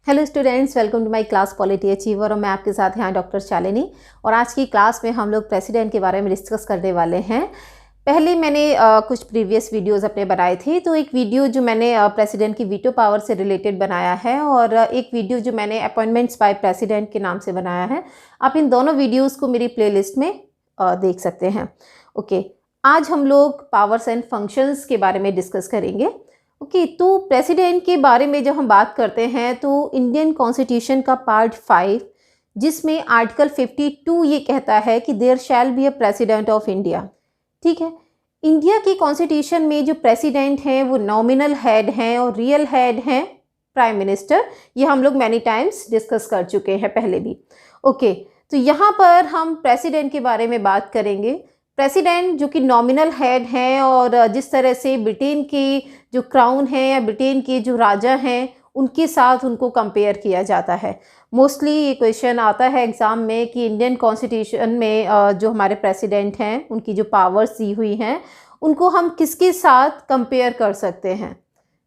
Hello students, welcome to my class polity achiever और मैं आपके साथ यहाँ डॉक्टर शालिनी। और आज की क्लास में हम लोग प्रेसिडेंट के बारे में डिस्कस करने वाले हैं। पहले मैंने कुछ प्रीवियस वीडियोस अपने बनाए थे, तो एक वीडियो जो मैंने प्रेसिडेंट की वीटो पावर से रिलेटेड बनाया है और एक वीडियो जो मैंने अपॉइंटमेंट्स बाय प्रेसिडेंट के नाम से बनाया है। आप इन दोनों वीडियोज़ को मेरी प्ले लिस्ट में देख सकते हैं। ओके, आज हम लोग पावर्स एंड फंक्शंस के बारे में डिस्कस करेंगे। ओके, तो प्रेसिडेंट के बारे में जब हम बात करते हैं तो इंडियन कॉन्स्टिट्यूशन का पार्ट 5 जिसमें आर्टिकल 52 ये कहता है कि there shall be a president of India. ठीक है, इंडिया की कॉन्स्टिट्यूशन में जो प्रेसिडेंट हैं वो नॉमिनल हेड हैं और रियल हेड हैं प्राइम मिनिस्टर। ये हम लोग मैनी टाइम्स डिस्कस कर चुके हैं पहले भी। ओके, तो यहाँ पर हम प्रेसिडेंट के बारे में बात करेंगे। प्रेसिडेंट जो कि नॉमिनल हेड हैं और जिस तरह से ब्रिटेन की जो क्राउन है या ब्रिटेन के जो राजा हैं उनके साथ उनको कंपेयर किया जाता है। मोस्टली ये क्वेश्चन आता है एग्ज़ाम में कि इंडियन कॉन्स्टिट्यूशन में जो हमारे प्रेसिडेंट हैं उनकी जो पावर्स दी हुई हैं उनको हम किसके साथ कंपेयर कर सकते हैं।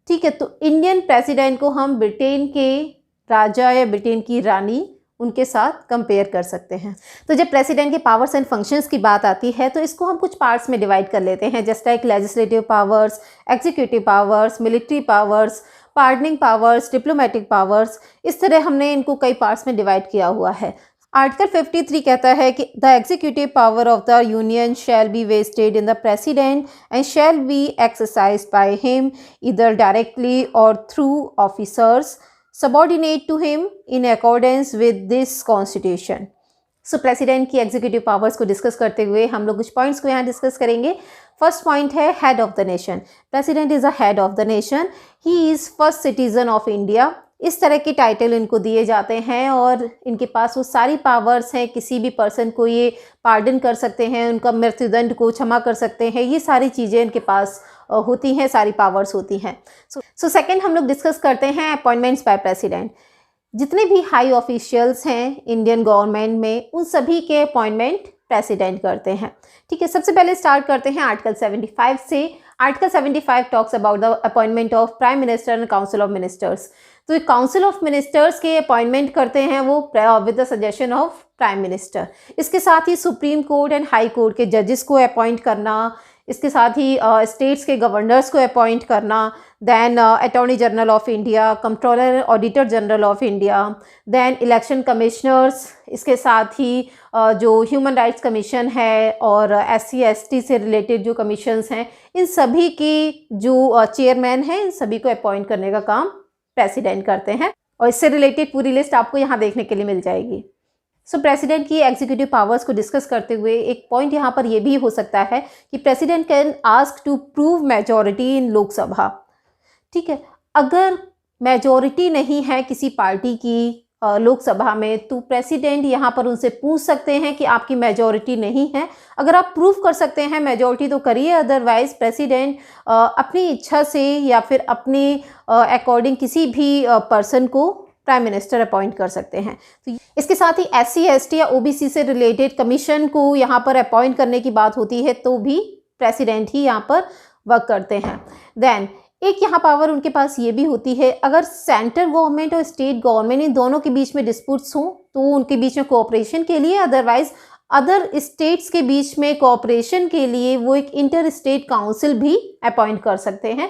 ठीक है, तो इंडियन प्रेसिडेंट को हम ब्रिटेन के राजा या ब्रिटेन की रानी उनके साथ कंपेयर कर सकते हैं। तो जब प्रेसिडेंट के पावर्स एंड फंक्शंस की बात आती है तो इसको हम कुछ पार्ट्स में डिवाइड कर लेते हैं, just like legislative powers, executive powers, military powers, pardoning powers, diplomatic powers. इस तरह हमने इनको कई पार्ट्स में डिवाइड किया हुआ है। आर्टिकल 53 कहता है कि the executive power of the union shall be vested in the president and shall be exercised by him either directly और through officers subordinate to him in accordance with this constitution। So president की executive powers को discuss करते हुए हम लोग कुछ points को यहाँ डिस्कस करेंगे। फर्स्ट पॉइंट है head of the nation. President is a head of the nation, he is first citizen of India. इस तरह के टाइटल इनको दिए जाते हैं और इनके पास वो सारी पावर्स हैं। किसी भी पर्सन को ये पार्डन कर सकते हैं, उनका मृत्युदंड को क्षमा कर सकते हैं, ये सारी चीज़ें इनके पास होती हैं, सारी पावर्स होती हैं। सो सेकंड हम लोग डिस्कस करते हैं अपॉइंटमेंट्स बाय प्रेसिडेंट। जितने भी हाई ऑफिशियल्स हैं इंडियन गवर्नमेंट में उन सभी के अपॉइंटमेंट प्रेसिडेंट करते हैं। ठीक है, सबसे पहले स्टार्ट करते हैं आर्टिकल 75 से। Article 75 talks about the appointment of prime minister and council of ministers. तो काउंसिल ऑफ मिनिस्टर्स के अपॉइंटमेंट करते हैं वो with the suggestion of prime minister. इसके साथ ही supreme court and high court के जजेस को अपॉइंट करना, इसके साथ ही स्टेट्स के गवर्नर्स को अपॉइंट करना, then attorney general of India, controller auditor general of India, then election commissioners, इसके साथ ही जो ह्यूमन राइट्स कमीशन है और SC ST से रिलेटेड जो कमीशंस हैं, इन सभी की जो चेयरमैन हैं इन सभी को अपॉइंट करने का काम प्रेसिडेंट करते हैं। और इससे रिलेटेड पूरी लिस्ट आपको यहाँ देखने के लिए मिल जाएगी। सो प्रेसिडेंट की एग्जीक्यूटिव पावर्स को डिस्कस करते हुए एक पॉइंट यहाँ पर यह भी हो सकता है कि president can ask to prove majority in Lok Sabha. ठीक है, अगर मेजॉरिटी नहीं है किसी पार्टी की लोकसभा में तो प्रेसिडेंट यहाँ पर उनसे पूछ सकते हैं कि आपकी मेजॉरिटी नहीं है। अगर आप प्रूव कर सकते हैं मेजॉरिटी तो करिए, अदरवाइज प्रेसिडेंट अपनी इच्छा से या फिर अपने अकॉर्डिंग किसी भी पर्सन को प्राइम मिनिस्टर अपॉइंट कर सकते हैं। तो इसके साथ ही SC ST या OBC से रिलेटेड कमीशन को यहाँ पर अपॉइंट करने की बात होती है तो भी प्रेसिडेंट ही यहाँ पर वर्क करते हैं। देन एक यहाँ पावर उनके पास ये भी होती है, अगर सेंट्रल गवर्नमेंट और स्टेट गवर्नमेंट इन दोनों के बीच में डिस्प्यूट्स हों तो उनके बीच में कोऑपरेशन के लिए, अदरवाइज अदर स्टेट्स के बीच में कोऑपरेशन के लिए वो एक इंटर स्टेट काउंसिल भी अपॉइंट कर सकते हैं।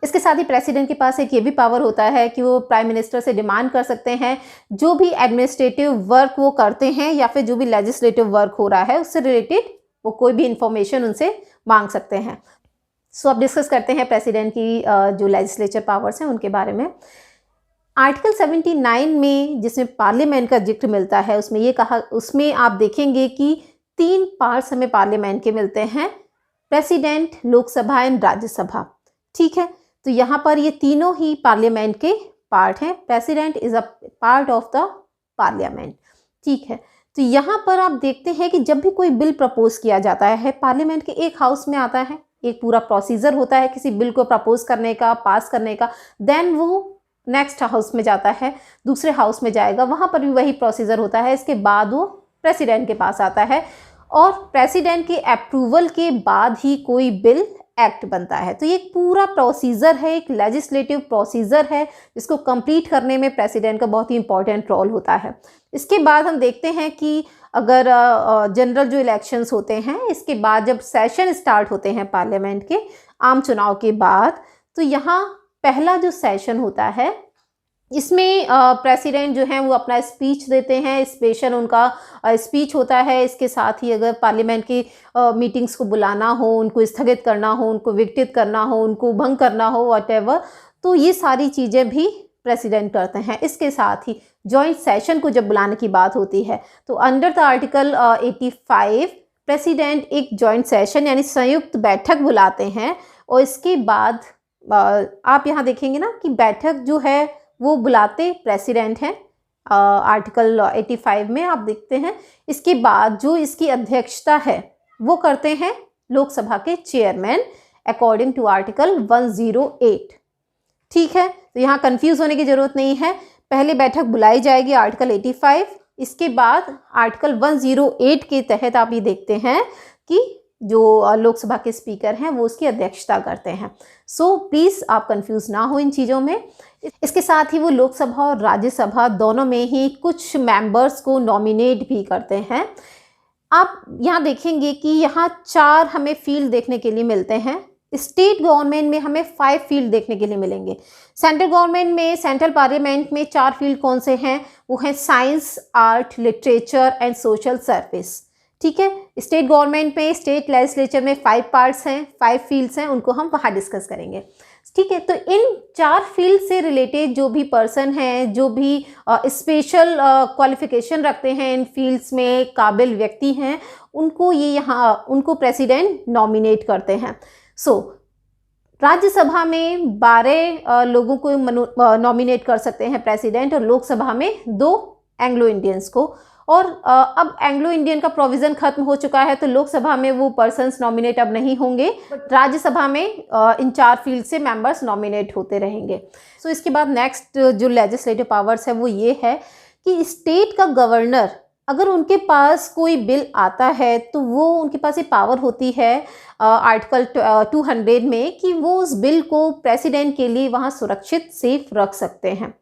इसके साथ ही प्रेसिडेंट के पास एक ये भी पावर होता है कि वो प्राइम मिनिस्टर से डिमांड कर सकते हैं जो भी एडमिनिस्ट्रेटिव वर्क वो करते हैं या फिर जो भी लेजिस्लेटिव वर्क हो रहा है उससे रिलेटेड वो कोई भी इंफॉर्मेशन उनसे मांग सकते हैं। सो अब डिस्कस करते हैं प्रेसिडेंट की जो लेजिस्लेचर पावर्स हैं उनके बारे में। आर्टिकल 79 में जिसमें पार्लियामेंट का जिक्र मिलता है उसमें ये कहा, उसमें आप देखेंगे कि 3 पार्ट्स हमें पार्लियामेंट के मिलते हैं, प्रेसिडेंट, लोकसभा एंड राज्यसभा। ठीक है, तो यहाँ पर ये तीनों ही पार्लियामेंट के पार्ट हैं। President is a part of the parliament. ठीक है, तो यहाँ पर आप देखते हैं कि जब भी कोई बिल प्रपोज किया जाता है पार्लियामेंट के एक हाउस में आता है, एक पूरा प्रोसीजर होता है किसी बिल को प्रपोज करने का, पास करने का, देन वो नेक्स्ट हाउस में जाता है, दूसरे हाउस में जाएगा, वहाँ पर भी वही प्रोसीजर होता है। इसके बाद वो प्रेसिडेंट के पास आता है और प्रेसिडेंट के अप्रूवल के बाद ही कोई बिल एक्ट बनता है। तो ये एक पूरा प्रोसीजर है, एक लेजिस्लेटिव प्रोसीजर है जिसको कंप्लीट करने में प्रेसिडेंट का बहुत ही इंपॉर्टेंट रोल होता है। इसके बाद हम देखते हैं कि अगर जनरल जो इलेक्शंस होते हैं, इसके बाद जब सेशन स्टार्ट होते हैं पार्लियामेंट के आम चुनाव के बाद, तो यहाँ पहला जो सेशन होता है इसमें प्रेसिडेंट जो हैं वो अपना स्पीच देते हैं। स्पेशल उनका स्पीच होता है। इसके साथ ही अगर पार्लियामेंट की मीटिंग्स को बुलाना हो, उनको स्थगित करना हो, उनको विघटित करना हो, उनको भंग करना हो, व्हाटएवर, तो ये सारी चीज़ें भी प्रेसिडेंट करते हैं। इसके साथ ही जॉइंट सेशन को जब बुलाने की बात होती है तो अंडर द आर्टिकल 85 प्रेसिडेंट एक जॉइंट सेशन यानी संयुक्त बैठक बुलाते हैं। और इसके बाद आप यहाँ देखेंगे ना कि बैठक जो है वो बुलाते प्रेसिडेंट हैं। आर्टिकल 85 में आप देखते हैं। इसके बाद जो इसकी अध्यक्षता है वो करते हैं लोकसभा के चेयरमैन अकॉर्डिंग टू आर्टिकल 108। ठीक है, तो यहाँ कंफ्यूज होने की ज़रूरत नहीं है। पहले बैठक बुलाई जाएगी आर्टिकल 85, इसके बाद आर्टिकल 108 के तहत आप ये देखते हैं कि जो लोकसभा के स्पीकर हैं वो उसकी अध्यक्षता करते हैं। सो प्लीज़ आप कंफ्यूज ना हो इन चीज़ों में। इसके साथ ही वो लोकसभा और राज्यसभा दोनों में ही कुछ मेंबर्स को नॉमिनेट भी करते हैं। आप यहाँ देखेंगे कि यहाँ 4 हमें फील्ड देखने के लिए मिलते हैं। स्टेट गवर्नमेंट में हमें 5 फील्ड देखने के लिए मिलेंगे। सेंट्रल गवर्नमेंट में, सेंट्रल पार्लियामेंट में 4 फील्ड कौन से हैं? वो हैं science, art, literature and social service. ठीक है, स्टेट गवर्नमेंट में, स्टेट लेजिस्लेचर में 5 पार्ट्स हैं, 5 फील्ड्स हैं, उनको हम वहाँ डिस्कस करेंगे। ठीक है, तो इन 4 फील्ड से रिलेटेड जो भी पर्सन हैं, जो भी स्पेशल क्वालिफिकेशन रखते हैं इन फील्ड्स में, काबिल व्यक्ति हैं, उनको प्रेसिडेंट नॉमिनेट करते हैं। सो राज्यसभा में 12 लोगों को नॉमिनेट कर सकते हैं प्रेसिडेंट, और लोकसभा में 2 एंग्लो इंडियंस को। और अब एंग्लो इंडियन का प्रोविज़न खत्म हो चुका है, तो लोकसभा में वो पर्सन्स नॉमिनेट अब नहीं होंगे, राज्यसभा में इन 4 फील्ड से मेंबर्स नॉमिनेट होते रहेंगे। सो इसके बाद नेक्स्ट जो लेजिस्लेटिव पावर्स है वो ये है कि स्टेट का गवर्नर, अगर उनके पास कोई बिल आता है तो वो उनके पास ये पावर होती है आर्टिकल 200 में कि वो उस बिल को प्रेसिडेंट के लिए वहाँ सुरक्षित सेफ रख सकते हैं।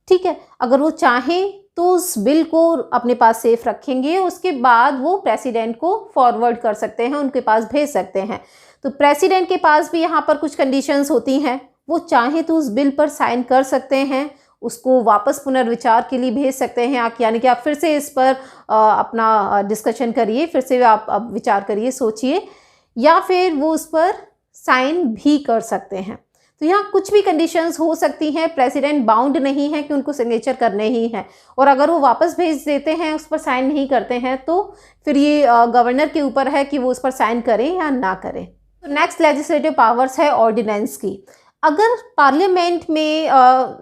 ठीक है, अगर वो चाहें तो उस बिल को अपने पास सेफ रखेंगे, उसके बाद वो प्रेसिडेंट को फॉरवर्ड कर सकते हैं, उनके पास भेज सकते हैं। तो प्रेसिडेंट के पास भी यहाँ पर कुछ कंडीशंस होती हैं। वो चाहे तो उस बिल पर साइन कर सकते हैं, उसको वापस पुनर्विचार के लिए भेज सकते हैं, यानी कि आप फिर से इस पर अपना डिस्कशन करिए, फिर से आप विचार करिए, सोचिए, या फिर वो उस पर साइन भी कर सकते हैं। तो यहाँ कुछ भी कंडीशंस हो सकती हैं, प्रेसिडेंट बाउंड नहीं है कि उनको सिग्नेचर करने ही हैं। और अगर वो वापस भेज देते हैं, उस पर साइन नहीं करते हैं, तो फिर ये गवर्नर के ऊपर है कि वो उस पर साइन करें या ना करें। तो नेक्स्ट लेजिस्लेटिव पावर्स है ऑर्डिनेंस की। अगर पार्लियामेंट में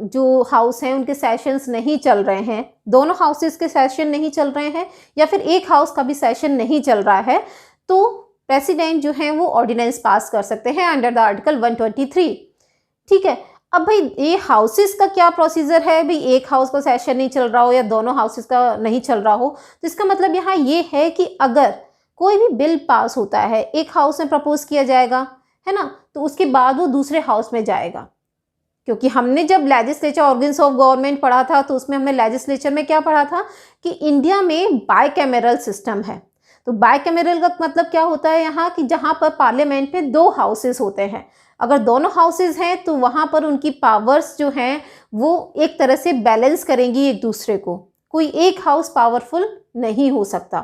जो हाउस हैं उनके सेशंस नहीं चल रहे हैं, दोनों हाउसेस के सेशन नहीं चल रहे हैं, या फिर एक हाउस का भी सेशन नहीं चल रहा है, तो प्रेसिडेंट जो है वो ऑर्डिनेंस पास कर सकते हैं अंडर द आर्टिकल 123। ठीक है, अब भाई ये हाउसेस का क्या प्रोसीजर है? भाई एक हाउस का सेशन नहीं चल रहा हो या दोनों हाउसेस का नहीं चल रहा हो, तो इसका मतलब यहाँ ये है कि अगर कोई भी बिल पास होता है, एक हाउस में प्रपोज किया जाएगा, है ना, तो उसके बाद वो दूसरे हाउस में जाएगा। क्योंकि हमने जब लेजिस्लेचर ऑर्गन्स ऑफ गवर्नमेंट पढ़ा था तो उसमें हमने लेजिस्लेचर में क्या पढ़ा था कि इंडिया में बाइकैमरल सिस्टम है। तो बाइकैमरल का मतलब क्या होता है यहाँ कि जहाँ पर पार्लियामेंट में 2 हाउसेस होते हैं। अगर दोनों हाउसेस हैं तो वहाँ पर उनकी पावर्स जो हैं वो एक तरह से बैलेंस करेंगी एक दूसरे को, कोई एक हाउस पावरफुल नहीं हो सकता।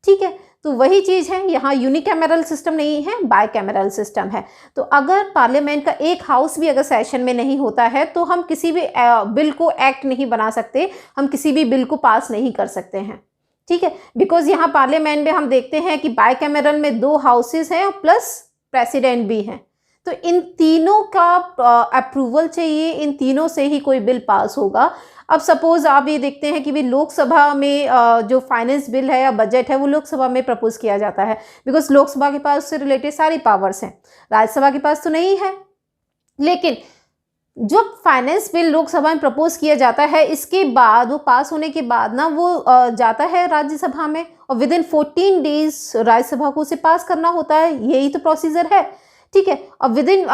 ठीक है, तो वही चीज़ है यहाँ, यूनिकैमरल सिस्टम नहीं है, बाइकैमरल सिस्टम है। तो अगर पार्लियामेंट का एक हाउस भी अगर सेशन में नहीं होता है तो हम किसी भी बिल को एक्ट नहीं बना सकते, हम किसी भी बिल को पास नहीं कर सकते हैं। ठीक है, बिकॉज यहाँ पार्लियामेंट में हम देखते हैं कि बाइकैमरल में 2 हाउसेस हैं और प्लस प्रेसिडेंट भी हैं। तो इन तीनों का अप्रूवल चाहिए, इन तीनों से ही कोई बिल पास होगा। अब सपोज आप ये देखते हैं कि भी लोकसभा में जो फाइनेंस बिल है या बजट है वो लोकसभा में प्रपोज किया जाता है, बिकॉज लोकसभा के पास उससे रिलेटेड सारी पावर्स हैं, राज्यसभा के पास तो नहीं है। लेकिन जो फाइनेंस बिल लोकसभा में प्रपोज किया जाता है, इसके बाद वो पास होने के बाद ना वो जाता है राज्यसभा में, और विद इन 14 डेज राज्यसभा को उसे पास करना होता है। यही तो प्रोसीजर है। ठीक है। और विद इन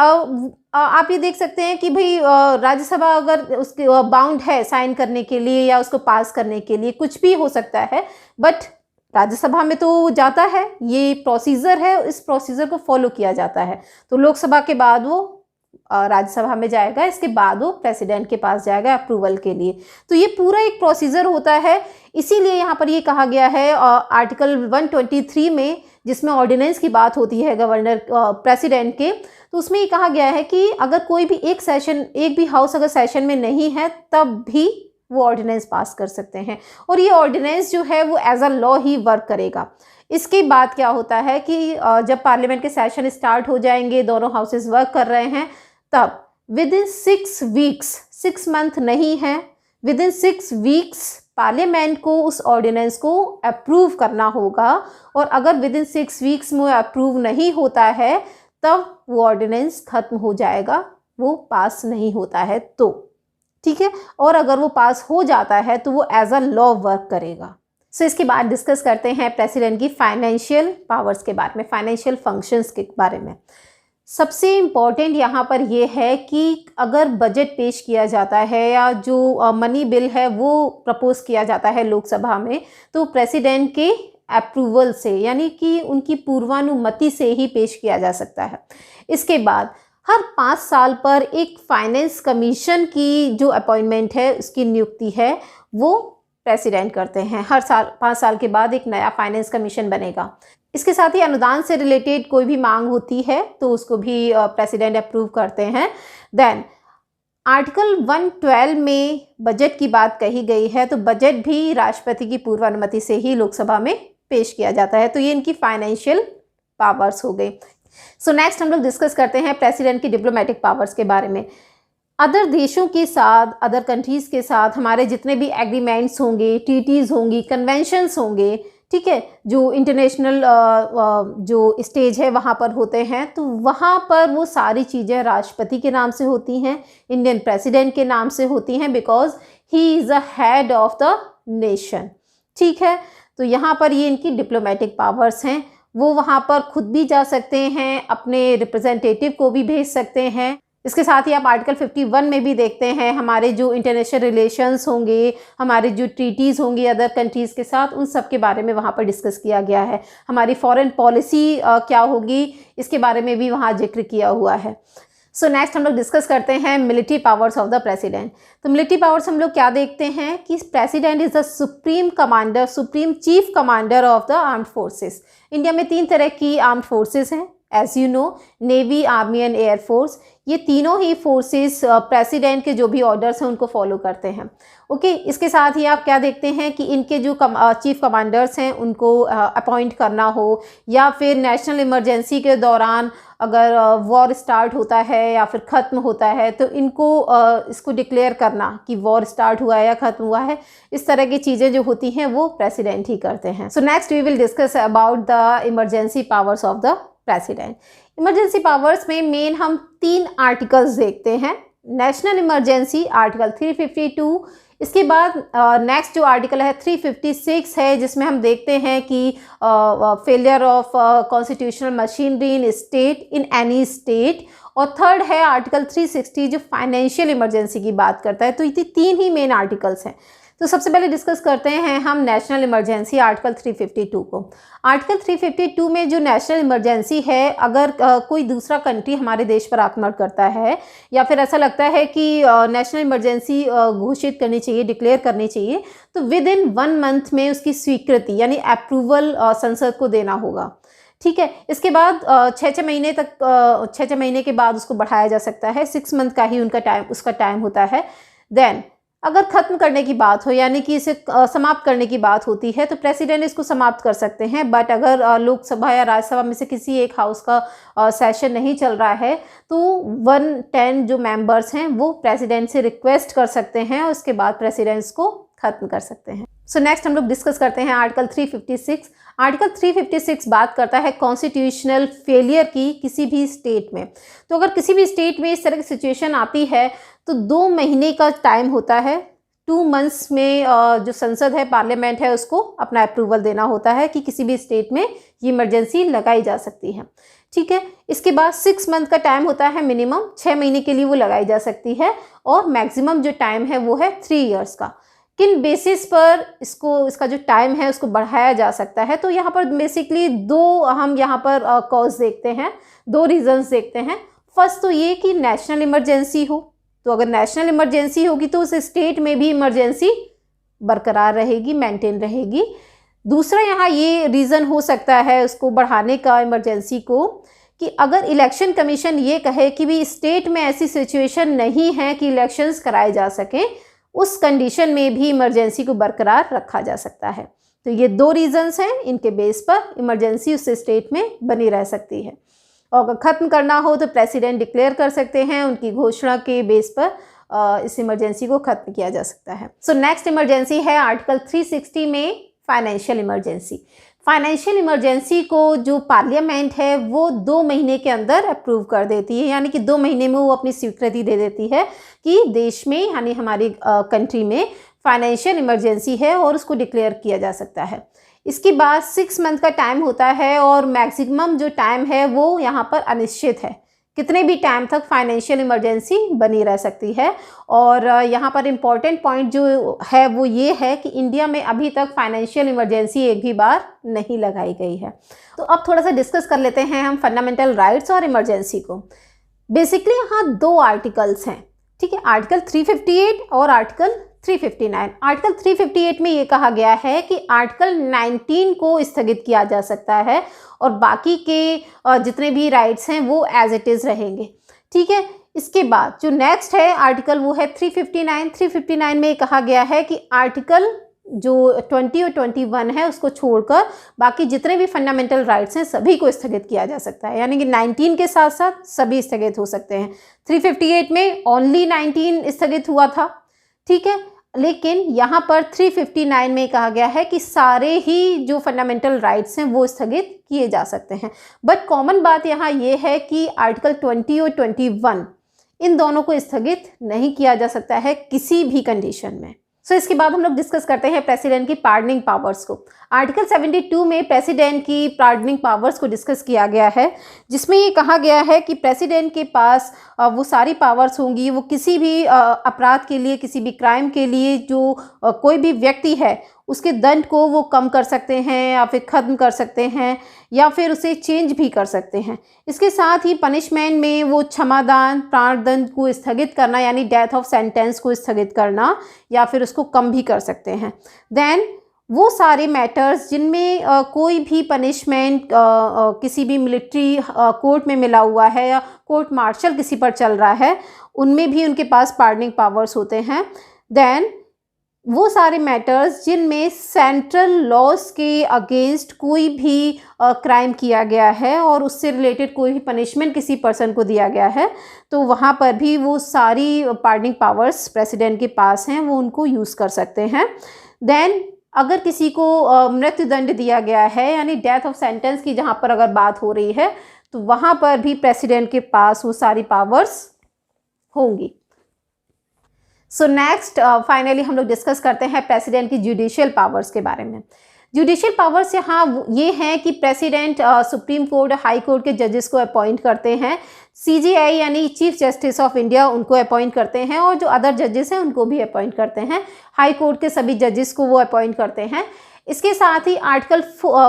आप ये देख सकते हैं कि भाई राज्यसभा अगर उसके बाउंड है साइन करने के लिए या उसको पास करने के लिए, कुछ भी हो सकता है, बट राज्यसभा में तो जाता है, ये प्रोसीजर है, इस प्रोसीजर को फॉलो किया जाता है। तो लोकसभा के बाद वो राज्यसभा में जाएगा, इसके बाद वो प्रेसिडेंट के पास जाएगा अप्रूवल के लिए। तो ये पूरा एक प्रोसीजर होता है। इसीलिए यहाँ पर ये कहा गया है आर्टिकल 123 में, जिसमें ऑर्डिनेंस की बात होती है गवर्नर प्रेसिडेंट के, तो उसमें ये कहा गया है कि अगर कोई भी एक भी हाउस अगर सेशन में नहीं है तब भी वो ऑर्डिनेंस पास कर सकते हैं, और ये ऑर्डिनेंस जो है वो एज अ लॉ ही वर्क करेगा। इसके बाद क्या होता है कि जब पार्लियामेंट के सेशन स्टार्ट हो जाएंगे, दोनों हाउसेस वर्क कर रहे हैं, तब विद इन 6 वीक्स, 6 मंथ नहीं है, विद इन 6 वीक्स पार्लियामेंट को उस ऑर्डिनेंस को अप्रूव करना होगा। और अगर विद इन 6 वीक्स में अप्रूव नहीं होता है तब वो ऑर्डिनेंस खत्म हो जाएगा, वो पास नहीं होता है तो, ठीक है। और अगर वो पास हो जाता है तो वो एज अ लॉ वर्क करेगा। सो इसके बाद डिस्कस करते हैं प्रेसिडेंट की फाइनेंशियल पावर्स के बारे में, फाइनेंशियल फंक्शंस के बारे में। सबसे इम्पॉर्टेंट यहाँ पर ये है कि अगर बजट पेश किया जाता है या जो मनी बिल है वो प्रपोज किया जाता है लोकसभा में, तो प्रेसिडेंट के अप्रूवल से, यानी कि उनकी पूर्वानुमति से ही पेश किया जा सकता है। इसके बाद हर 5 साल पर एक फाइनेंस कमीशन की जो अपॉइंटमेंट है, उसकी नियुक्ति है, वो प्रेसिडेंट करते हैं। हर साल 5 साल के बाद एक नया फाइनेंस कमीशन बनेगा। इसके साथ ही अनुदान से रिलेटेड कोई भी मांग होती है तो उसको भी प्रेसिडेंट अप्रूव करते हैं। देन आर्टिकल 112 में बजट की बात कही गई है, तो बजट भी राष्ट्रपति की पूर्वानुमति से ही लोकसभा में पेश किया जाता है। तो ये इनकी फाइनेंशियल पावर्स हो गई। सो नेक्स्ट हम लोग डिस्कस करते हैं प्रेसिडेंट की डिप्लोमेटिक पावर्स के बारे में। अदर देशों के साथ, अदर कंट्रीज़ के साथ हमारे जितने भी एग्रीमेंट्स होंगे, ट्रीटीज़ होंगी, कन्वेंशंस होंगे, ठीक है, जो इंटरनेशनल जो स्टेज है वहाँ पर होते हैं, तो वहाँ पर वो सारी चीज़ें राष्ट्रपति के नाम से होती हैं, इंडियन प्रेसिडेंट के नाम से होती हैं, because he is a head of the nation, ठीक है। तो यहाँ पर ये इनकी डिप्लोमेटिक पावर्स हैं। वो वहाँ पर खुद भी जा सकते हैं, अपने रिप्रेजेंटेटिव को भी भेज सकते हैं। इसके साथ ही आप आर्टिकल 51 में भी देखते हैं हमारे जो इंटरनेशनल रिलेशंस होंगे, हमारे जो ट्रीटीज़ होंगी अदर कंट्रीज़ के साथ, उन सब के बारे में वहाँ पर डिस्कस किया गया है। हमारी फॉरेन पॉलिसी क्या होगी, इसके बारे में भी वहाँ जिक्र किया हुआ है। सो नेक्स्ट हम लोग डिस्कस करते हैं military powers of the president. तो मिलिट्री पावर्स हम लोग क्या देखते हैं कि president is the supreme commander, supreme chief commander of the armed forces. India में 3 तरह की आर्म्ड फोर्सेस हैं, as you know, navy, army and air force. ये तीनों ही फोर्सेस प्रेसिडेंट के जो भी ऑर्डर्स हैं उनको फॉलो करते हैं। ओके, इसके साथ ही आप क्या देखते हैं कि इनके जो चीफ कमांडर्स हैं उनको अपॉइंट करना हो, या फिर नेशनल इमरजेंसी के दौरान अगर वॉर स्टार्ट होता है या फिर ख़त्म होता है, तो इनको इसको डिक्लेयर करना कि वॉर स्टार्ट हुआ है या ख़त्म हुआ है, इस तरह की चीज़ें जो होती हैं वो प्रेसिडेंट ही करते हैं। So next we will discuss about the emergency powers of the president. Emergency powers में मेन हम 3 आर्टिकल्स देखते हैं। नेशनल इमरजेंसी आर्टिकल 352, इसके बाद नेक्स्ट जो आर्टिकल है 356 है, जिसमें हम देखते हैं कि failure of constitutional machinery in state, in any state, और थर्ड है आर्टिकल 360 जो फाइनेंशियल इमरजेंसी की बात करता है। तो ये 3 ही मेन आर्टिकल्स हैं। तो सबसे पहले डिस्कस करते हैं हम नेशनल इमरजेंसी आर्टिकल 352 को। आर्टिकल 352 में जो नेशनल इमरजेंसी है, अगर कोई दूसरा कंट्री हमारे देश पर आक्रमण करता है या फिर ऐसा लगता है कि नेशनल इमरजेंसी घोषित करनी चाहिए, डिक्लेयर करनी चाहिए, तो विद इन 1 मंथ में उसकी स्वीकृति यानी अप्रूवल संसद को देना होगा, ठीक है। इसके बाद 6 महीने तक, 6 महीने के बाद उसको बढ़ाया जा सकता है, 6 मंथ का ही उसका टाइम होता है। देन अगर ख़त्म करने की बात हो, यानी कि इसे समाप्त करने की बात होती है, तो प्रेसिडेंट इसको समाप्त कर सकते हैं। बट अगर लोकसभा या राज्यसभा में से किसी एक हाउस का सेशन नहीं चल रहा है, तो 110 जो मेंबर्स हैं वो प्रेसिडेंट से रिक्वेस्ट कर सकते हैं और उसके बाद प्रेसिडेंट इसको ख़त्म कर सकते हैं। सो नेक्स्ट हम लोग डिस्कस करते हैं आर्टिकल 356। आर्टिकल 356 बात करता है कॉन्स्टिट्यूशनल फेलियर की किसी भी स्टेट में। तो अगर किसी भी स्टेट में इस तरह की सिचुएशन आती है तो 2 महीने का टाइम होता है, 2 मंथ्स में जो संसद है, पार्लियामेंट है, उसको अपना अप्रूवल देना होता है कि किसी भी स्टेट में ये इमरजेंसी लगाई जा सकती है। ठीक है, इसके बाद 6 मंथ का टाइम होता है, मिनिमम 6 महीने के लिए वो लगाई जा सकती है, और मैक्सिमम जो टाइम है वो है 3 इयर्स का। किन बेसिस पर इसका जो टाइम है उसको बढ़ाया जा सकता है, तो यहाँ पर बेसिकली 2 हम यहाँ पर कॉज देखते हैं, 2 रीजंस देखते हैं। फर्स्ट तो ये कि नेशनल इमरजेंसी हो, तो अगर नेशनल इमरजेंसी होगी तो उस स्टेट में भी इमरजेंसी बरकरार रहेगी, मेंटेन रहेगी। दूसरा यहाँ ये रीज़न हो सकता है उसको बढ़ाने का, इमरजेंसी को, कि अगर इलेक्शन कमीशन ये कहे कि भी स्टेट में ऐसी सिचुएशन नहीं है कि इलेक्शंस कराए जा सकें, उस कंडीशन में भी इमरजेंसी को बरकरार रखा जा सकता है। तो ये 2 रीजंस हैं, इनके बेस पर इमरजेंसी उस स्टेट में बनी रह सकती है। और अगर ख़त्म करना हो तो प्रेसिडेंट डिक्लेयर कर सकते हैं, उनकी घोषणा के बेस पर इस इमरजेंसी को ख़त्म किया जा सकता है। सो नेक्स्ट इमरजेंसी है आर्टिकल 360 में फाइनेंशियल इमरजेंसी। फाइनेंशियल इमरजेंसी को जो पार्लियामेंट है वो 2 महीने के अंदर अप्रूव कर देती है, यानी कि 2 महीने में वो अपनी स्वीकृति दे देती है कि देश में, यानी हमारी कंट्री में फाइनेंशियल इमरजेंसी है और उसको डिक्लेयर किया जा सकता है। इसके बाद 6 मंथ का टाइम होता है, और मैक्सिमम जो टाइम है वो यहाँ पर अनिश्चित है, कितने भी टाइम तक फाइनेंशियल इमरजेंसी बनी रह सकती है। और यहाँ पर इम्पॉर्टेंट पॉइंट जो है वो ये है कि इंडिया में अभी तक फाइनेंशियल इमरजेंसी एक भी बार नहीं लगाई गई है। तो अब थोड़ा सा डिस्कस कर लेते हैं हम फंडामेंटल राइट्स और इमरजेंसी को। बेसिकली यहाँ 2 आर्टिकल्स हैं, ठीक है, आर्टिकल 358 और आर्टिकल 359। आर्टिकल 358 में ये कहा गया है कि आर्टिकल 19 को स्थगित किया जा सकता है और बाकी के जितने भी राइट्स हैं वो एज इट इज़ रहेंगे। ठीक है, इसके बाद जो नेक्स्ट है आर्टिकल वो है 359। 359 में कहा गया है कि आर्टिकल जो 20 और 21 है उसको छोड़कर बाकी जितने भी फंडामेंटल राइट्स हैं सभी को स्थगित किया जा सकता है, यानी कि 19 के साथ साथ सभी स्थगित हो सकते हैं। 358 में ओनली 19 स्थगित हुआ था, ठीक है, लेकिन यहाँ पर 359 में कहा गया है कि सारे ही जो फंडामेंटल राइट्स हैं वो स्थगित किए जा सकते हैं। बट कॉमन बात यहाँ ये है कि आर्टिकल 20 और 21 इन दोनों को स्थगित नहीं किया जा सकता है किसी भी कंडीशन में। सो इसके बाद हम लोग डिस्कस करते हैं प्रेसिडेंट की पार्डनिंग पावर्स को। आर्टिकल 72 में प्रेसिडेंट की पार्डनिंग पावर्स को डिस्कस किया गया है, जिसमें ये कहा गया है कि प्रेसिडेंट के पास वो सारी पावर्स होंगी, वो किसी भी अपराध के लिए, किसी भी क्राइम के लिए जो कोई भी व्यक्ति है उसके दंड को वो कम कर सकते हैं या फिर ख़त्म कर सकते हैं या फिर उसे चेंज भी कर सकते हैं। इसके साथ ही पनिशमेंट में वो क्षमादान, प्राणदंड को स्थगित करना यानी डेथ ऑफ सेंटेंस को स्थगित करना या फिर उसको कम भी कर सकते हैं। देन वो सारे मैटर्स जिनमें कोई भी पनिशमेंट किसी भी मिलिट्री कोर्ट में मिला हुआ है या कोर्ट मार्शल किसी पर चल रहा है, उनमें भी उनके पास पार्डनिंग पावर्स होते हैं। देन वो सारे मैटर्स जिनमें सेंट्रल लॉज के अगेंस्ट कोई भी क्राइम किया गया है और उससे रिलेटेड कोई भी पनिशमेंट किसी पर्सन को दिया गया है, तो वहाँ पर भी वो सारी पार्डनिंग पावर्स प्रेसिडेंट के पास हैं, वो उनको यूज़ कर सकते हैं। देन अगर किसी को मृत्युदंड दिया गया है यानी डेथ ऑफ सेंटेंस की जहाँ पर अगर बात हो रही है, तो वहाँ पर भी प्रेसिडेंट के पास वो सारी पावर्स होंगी। सो नेक्स्ट फाइनली हम लोग डिस्कस करते हैं प्रेसिडेंट की जुडिशियल पावर्स के बारे में। जुडिशियल पावर्स यहाँ ये हैं कि president supreme court, high court के जजेस को अपॉइंट करते हैं, CJI यानी चीफ जस्टिस ऑफ इंडिया उनको अपॉइंट करते हैं और जो अदर जजेस हैं उनको भी अपॉइंट करते हैं, हाई कोर्ट के सभी जजेस को वो अपॉइंट करते हैं। इसके साथ ही आर्टिकल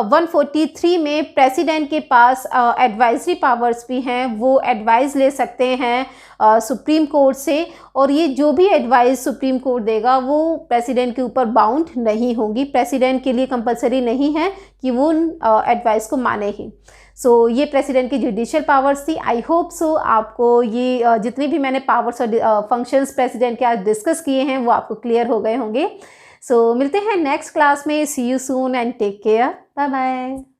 143 में प्रेसिडेंट के पास एडवाइजरी पावर्स भी हैं, वो एडवाइस ले सकते हैं सुप्रीम कोर्ट से, और ये जो भी एडवाइस सुप्रीम कोर्ट देगा वो प्रेसिडेंट के ऊपर बाउंड नहीं होंगी, प्रेसिडेंट के लिए कंपलसरी नहीं है कि वो उन एडवाइस को माने ही। सो ये प्रेसिडेंट की जुडिशियल पावर्स थी। आई होप सो आपको ये जितने भी मैंने पावर्स और फंक्शंस प्रेसिडेंट के आज डिस्कस किए हैं वो आपको क्लियर हो गए होंगे। सो मिलते हैं नेक्स्ट क्लास में। See you soon and take care, bye bye.